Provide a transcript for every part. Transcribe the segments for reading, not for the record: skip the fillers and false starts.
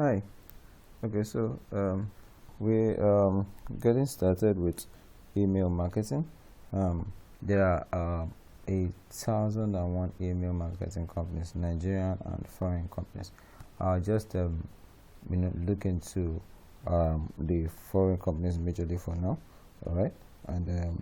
Hi. Okay, so we're getting started with email marketing. There are 1,001 email marketing companies, Nigerian and foreign companies. I'll just look into the foreign companies majorly for now. All right, and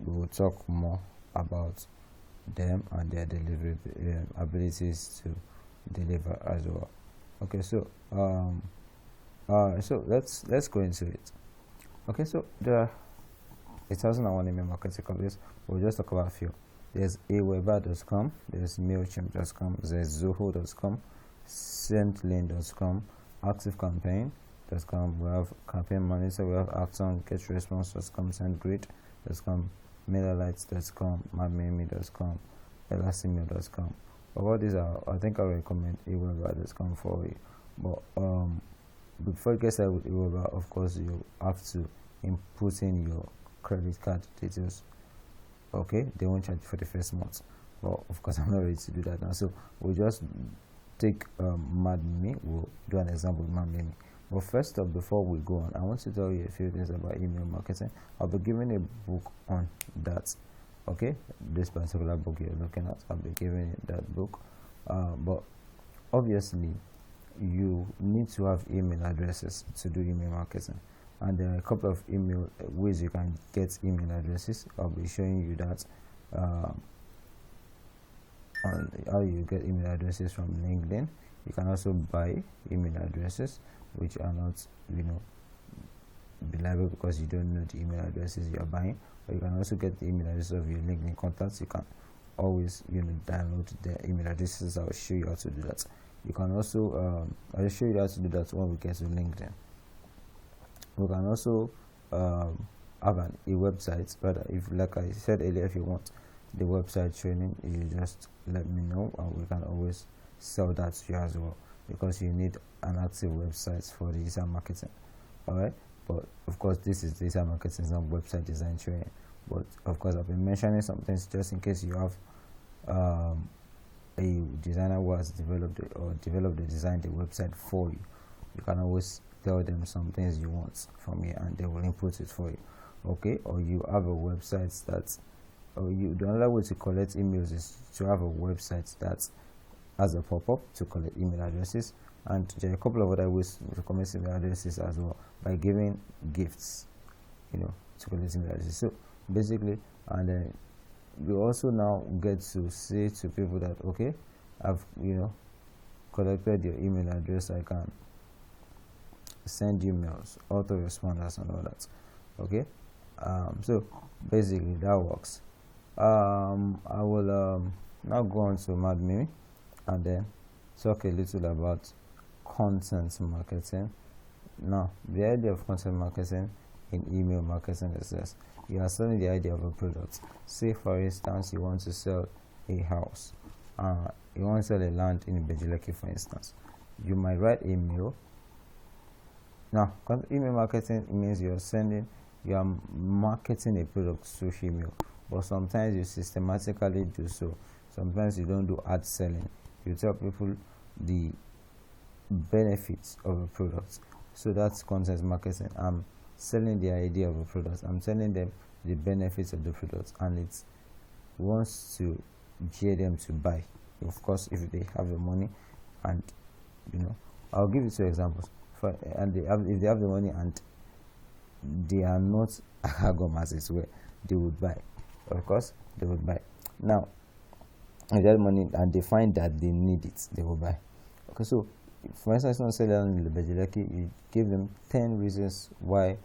we will talk more about them and their delivery abilities to deliver as well. Okay, so let's go into it. Okay, so there are 1,001 email marketing companies. We'll just talk about a few. There's aweber.com, there's mailchimp.com, there's zoho.com, sentlane.com, activecampaign.com, we have campaign manager, we have Acton, getresponse.com, sendgrid.com, mailerlights.com, madmimi.com, elasticmail.com. But what these are, I think I recommend aweber.com for you. But before you get started with aweber, of course, you have to input in your credit card details. Okay, they won't charge you for the first month. Well, of course, I'm not ready to do that now. So we'll just take MadMimi. We'll do an example with MadMimi. But first up, before we go on, I want to tell you a few things about email marketing. I'll be giving a book on that. Okay, this particular book you're looking at, I'll be giving you that book. But obviously, you need to have email addresses to do email marketing, and there are a couple of email ways you can get email addresses. I'll be showing you that on how you get email addresses from LinkedIn. You can also buy email addresses which are not reliable because you don't know the email addresses you are buying. Or you can also get the email addresses of your LinkedIn contacts. You can always download the email addresses. I'll show you how to do that. You can also I'll show you how to do that when we get to LinkedIn. We can also have a website, but if, like I said earlier, if you want the website training, you just let me know and we can always sell that to you as well, because you need an active website for digital marketing. All right, but of course this is digital marketing, not website design training. But of course I've been mentioning some things just in case you have a designer who has developed the design the website for you. You can always tell them some things you want from you and they will input it for you. Okay, or you have a website that, or you, the other way to collect emails is to have a website that has a pop-up to collect email addresses, and there are a couple of other ways to collect email addresses as well, by giving gifts to collect email addresses. So basically, and then you also now get to say to people that, okay, I've collected your email address, I can send emails, autoresponders and all that. Okay, so basically that works. I will now go on to MadMimi and then talk a little about content marketing. Now, the idea of content marketing in email marketing is this: you are selling the idea of a product. Say for instance you want to sell a house, you want to sell a land in Bejuleki, for instance. You might write a mail. Now, email marketing means you are marketing a product through email, but sometimes you systematically do so. Sometimes you don't do ad selling. You tell people the benefits of a product. So that's content marketing. I'm selling the idea of a product. I'm telling them the benefits of the product, and it wants to gear them to buy. Of course, if they have the money, and I'll give you two examples. If they have the money and they are not cargo masses where they would buy, of course they would buy. Now, if they have money and they find that they need it, they will buy. Okay, so for instance, someone said that in the Bejuleki, you give them 10 reasons why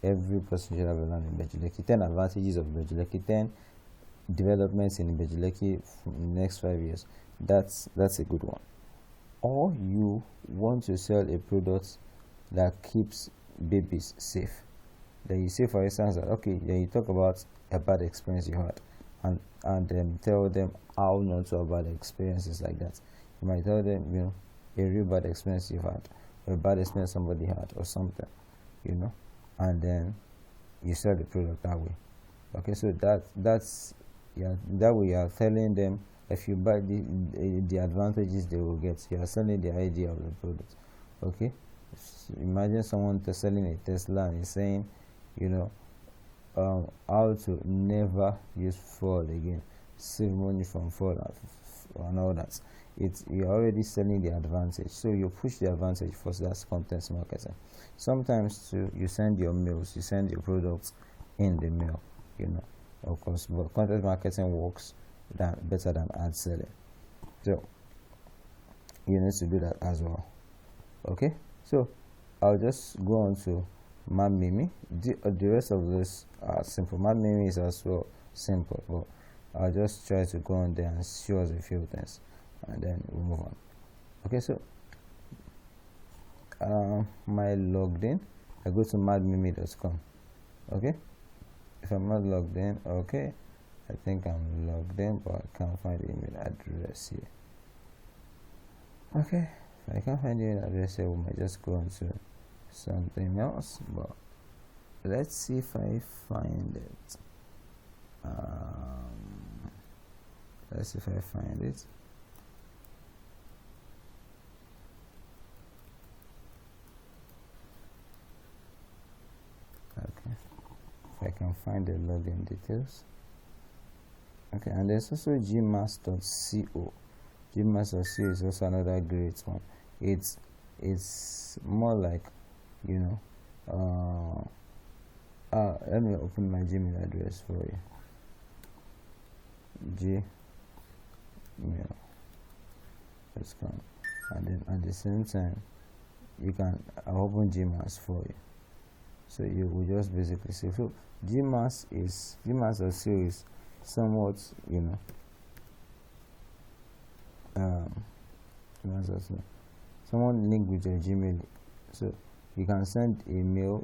every person should have a land in Bejuleki, 10 advantages of Bejuleki, 10 developments in Bejuleki in the next 5 years. That's a good one. Or you want to sell a product that keeps babies safe. Then you say, for instance, that okay, then you talk about a bad experience you had, and tell them how not to have bad experiences like that. You might tell them, a real bad experience you had, or a bad experience somebody had, or something, and then you sell the product that way. Okay, so that way you are telling them if you buy the advantages they will get. You are selling the idea of the product. Okay, imagine someone selling a Tesla and he's saying, you know, how to never use fuel again, save money from fuel and all that. You're already selling the advantage, so you push the advantage first. That's content marketing. Sometimes too, you send your mails, you send your products in the mail, you know, of course, but content marketing works better than ad selling, so you need to do that as well. Okay, so I'll just go on to MadMimi. The rest of this are simple. MadMimi is as well simple, but I'll just try to go on there and show us a few things, and then we'll move on. Okay, so my logged in, I go to madmimi.com. Okay, if I'm not logged in, okay, I think I'm logged in, but I can't find the email address here. Okay, if I can't find the email address here, we might just go on to something else, but let's see if I find it. Let's see if I find it. Okay, if I can find the login details. Okay, and there's also gmass.co. Gmass.co is also another great one. It's more like, you know, let me open my Gmail address for you. Gmail.com, and then at the same time you can open Gmass for you, so you will just basically say, so Gmass.co is somewhat, you know, someone link with your Gmail, so you can send a mail,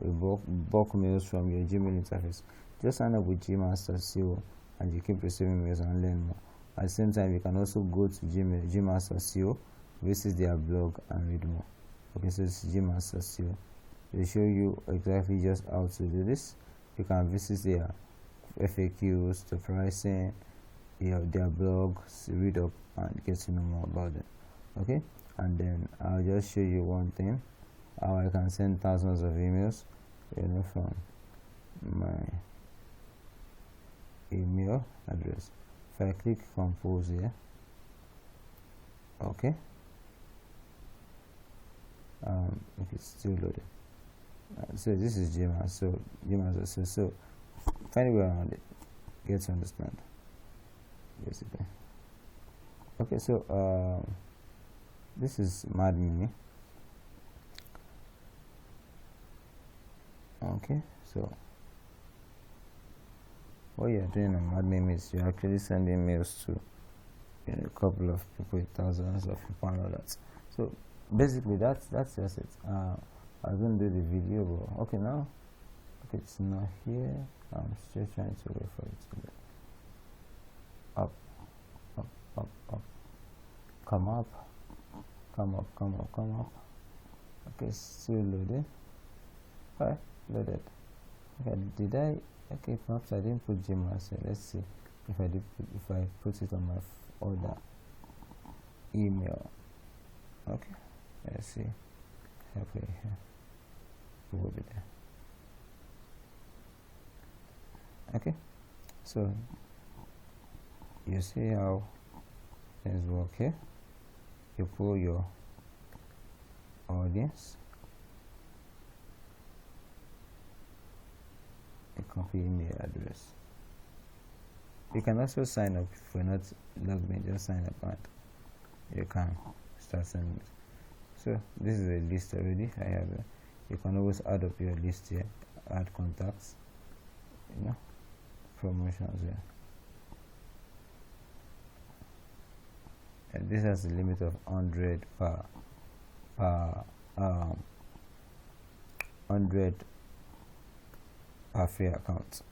bulk mails from your Gmail interface. Just sign up with Gmass.co and you keep receiving mails and learn more. At the same time, you can also go to Gmass.co, visit their blog and read more. Okay, so it's Gmass.co. They show you exactly just how to do this. You can visit their FAQs, the pricing, their blog, read up and get to know more about them. Okay, and then I'll just show you one thing, how I can send thousands of emails, you know, from my email address. If I click compose here, okay, it's still loading. So this is Gmass. So Gmass. So find a way around it. Get to understand, basically. Okay, so this is MadMimi. Okay, so what you're doing on MadMimi is you're actually sending mails to, you know, a couple of people, thousands of people and all that. So basically that's just it. I was going to do the video, but okay, now it's not here. I'm still trying to wait for it to go up, come up. Okay, still loading. Alright, loaded. Okay, did I? Okay, perhaps I didn't put Gmass here. Let's see if I put it on my other email. Okay, let's see. Okay, here. Will be there. Okay, so you see how things work here. You pull your audience, you copy email address. You can also sign up if you're not logged in. Just sign up and you can start sending it. So this is a list already. I have it. You can always add up your list here, add contacts, you know, promotions here. And this has a limit of 100 per 100 per free account.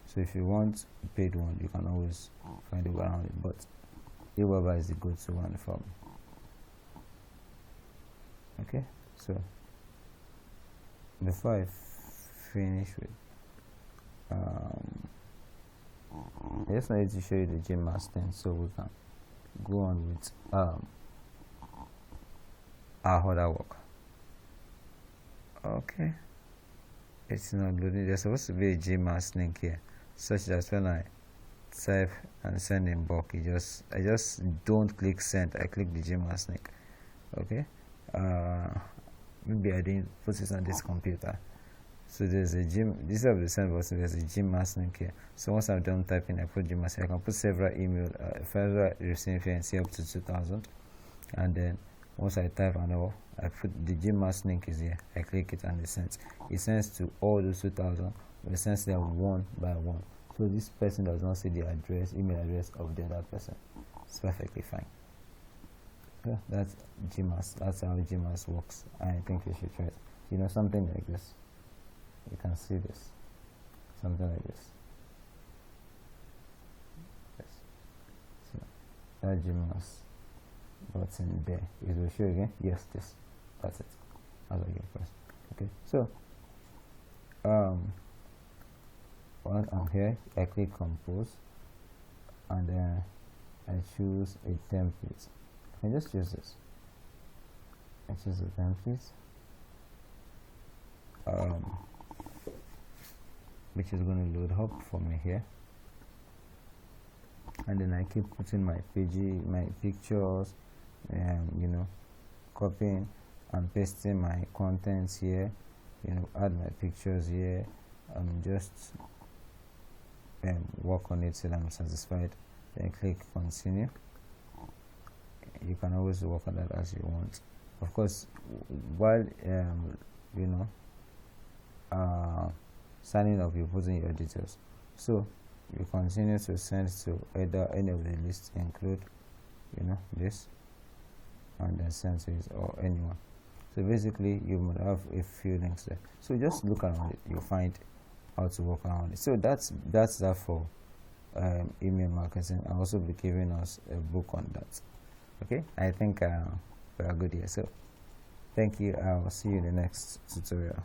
So if you want a paid one, you can always find a way around it, but Aweber is the go-to one for me. Okay, so before I finish with I just wanted to show you the Gmass thing so we can go on with our other work. Okay, it's not loading. There's supposed to be a Gmail link here, such that when I type and send in bulk, I just don't click send, I click the Gmail link. Okay, maybe I didn't put it on this computer. So there's a this is the send button, there's a Gmail link here. So once I'm done typing, I put Gmail. I can put several email, further recipients here up to 2000, and then once I type and all, I put the Gmail link is here. I click it and it sends. It sends to all those 2000, but it sends them one by one. So this person does not see the email address of the other person. It's perfectly fine. Yeah, that's Gmail. That's how Gmail works. I think you should try it. You know, something like this. You can see this. Something like this. Yes. So that Gmail button there. It will show again. Yes, this. That's it. I'll again first. Okay. So once I'm here, I click compose, and then I choose a template. I just choose this. I choose a template, which is going to load up for me here, and then I keep putting my pictures, you know, copying and pasting my contents here, you know, add my pictures here, just work on it till I'm satisfied. Then click continue. You can always work on that as you want. Of course, while you know, signing up, you put in your details. So you continue to send to either any of the lists, include, you know, this, and then send to it or anyone. So basically, you might have a few links there. So just look around it. You'll find how to work around it. So that's that for email marketing. I'll also be giving us a book on that. Okay, I think we are good here. So thank you. I'll see you in the next tutorial.